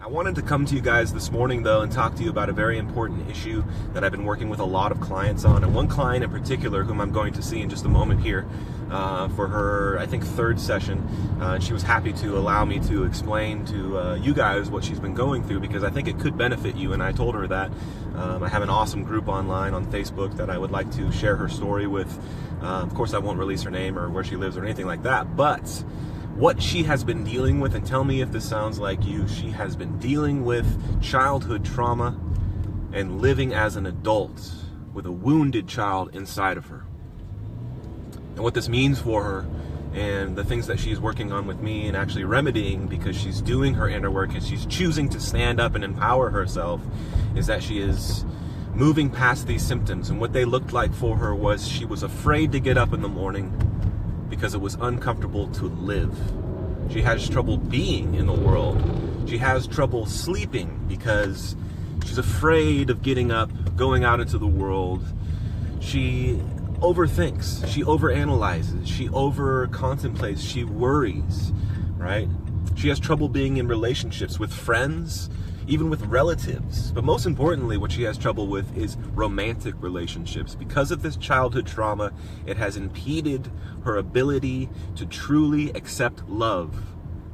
I wanted to come to you guys this morning though and talk to you about a very important issue that I've been working with a lot of clients on, and one client in particular whom I'm going to see in just a moment here for her, I think, third session. She was happy to allow me to explain to you guys what she's been going through, because I think it could benefit you, and I told her that. I have an awesome group online on Facebook that I would like to share her story with. Of course, I won't release her name or where she lives or anything like that, but what she has been dealing with, and tell me if this sounds like you, she has been dealing with childhood trauma and living as an adult with a wounded child inside of her. And what this means for her, and the things that she's working on with me and actually remedying, because she's doing her inner work and she's choosing to stand up and empower herself, is that she is moving past these symptoms. And what they looked like for her was she was afraid to get up in the morning because it was uncomfortable to live. She has trouble being in the world. She has trouble sleeping because she's afraid of getting up, going out into the world. She overthinks, she overanalyzes, she over-contemplates, she worries, right? She has trouble being in relationships with friends, even with relatives. But most importantly, what she has trouble with is romantic relationships. Because of this childhood trauma, it has impeded her ability to truly accept love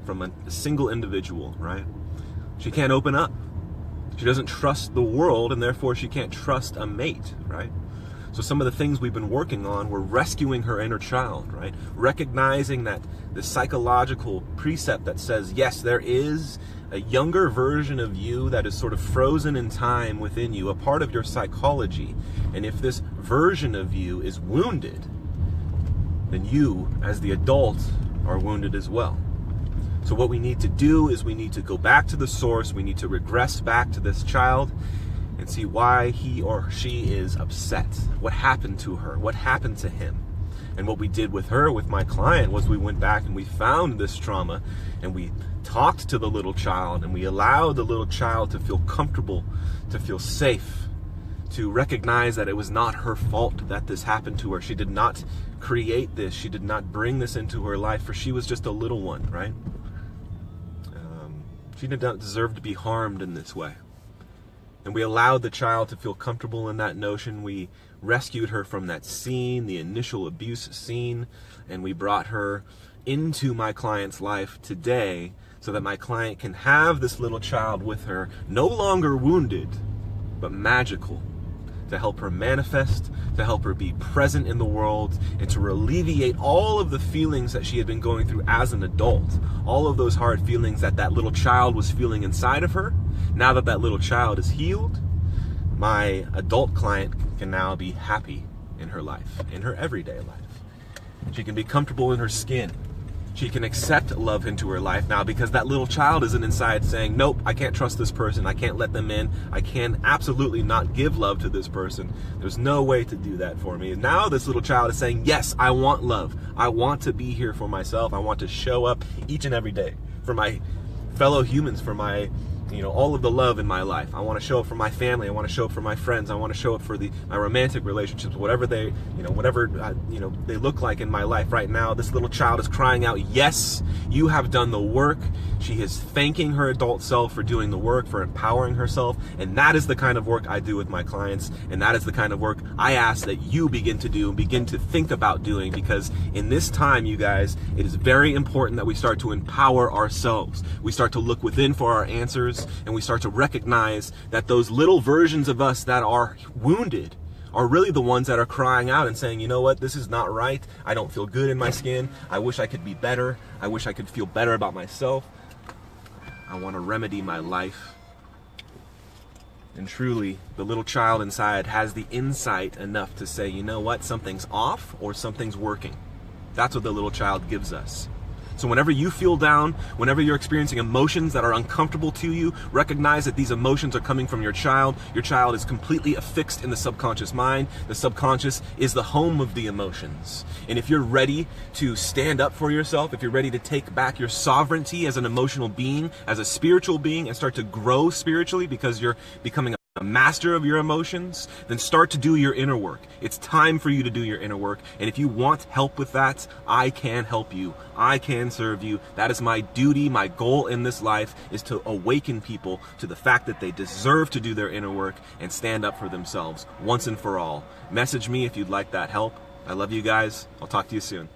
from a single individual, right? She can't open up. She doesn't trust the world, and therefore she can't trust a mate, right? So some of the things we've been working on, we're rescuing her inner child, right? Recognizing that the psychological precept that says, yes, there is a younger version of you that is sort of frozen in time within you, a part of your psychology. And if this version of you is wounded, then you, as the adult, are wounded as well. So what we need to do is we need to go back to the source. We need to regress back to this child and see why he or she is upset. What happened to her? What happened to him? And what we did with her, with my client, was we went back and we found this trauma and we talked to the little child, and we allowed the little child to feel comfortable, to feel safe, to recognize that it was not her fault that this happened to her. She did not create this. She did not bring this into her life, for she was just a little one, right? She did not deserve to be harmed in this way. And we allowed the child to feel comfortable in that notion. We rescued her from that scene, the initial abuse scene, and we brought her into my client's life today so that my client can have this little child with her, no longer wounded, but magical, to help her manifest, to help her be present in the world, and to alleviate all of the feelings that she had been going through as an adult, all of those hard feelings that that little child was feeling inside of her. Now that that little child is healed, my adult client can now be happy in her life, in her everyday life. She can be comfortable in her skin. She can accept love into her life now, because that little child isn't inside saying, nope, I can't trust this person. I can't let them in. I can absolutely not give love to this person. There's no way to do that for me. And now this little child is saying, yes, I want love. I want to be here for myself. I want to show up each and every day for my fellow humans, for my, all of the love in my life. I want to show up for my family. I want to show up for my friends. I want to show up for my romantic relationships, whatever they, they look like in my life right now. This little child is crying out, yes, you have done the work. She is thanking her adult self for doing the work, for empowering herself. And that is the kind of work I do with my clients. And that is the kind of work I ask that you begin to do and begin to think about doing, because in this time, you guys, it is very important that we start to empower ourselves. We start to look within for our answers, and we start to recognize that those little versions of us that are wounded are really the ones that are crying out and saying, you know what, this is not right. I don't feel good in my skin. I wish I could be better. I wish I could feel better about myself. I want to remedy my life. And truly, the little child inside has the insight enough to say, you know what, something's off or something's working. That's what the little child gives us. So whenever you feel down, whenever you're experiencing emotions that are uncomfortable to you, recognize that these emotions are coming from your child. Your child is completely affixed in the subconscious mind. The subconscious is the home of the emotions. And if you're ready to stand up for yourself, if you're ready to take back your sovereignty as an emotional being, as a spiritual being, and start to grow spiritually, because you're becoming a master of your emotions, then start to do your inner work. It's time for you to do your inner work. And if you want help with that, I can help you. I can serve you. That is my duty. My goal in this life is to awaken people to the fact that they deserve to do their inner work and stand up for themselves once and for all. Message me if you'd like that help. I love you guys. I'll talk to you soon.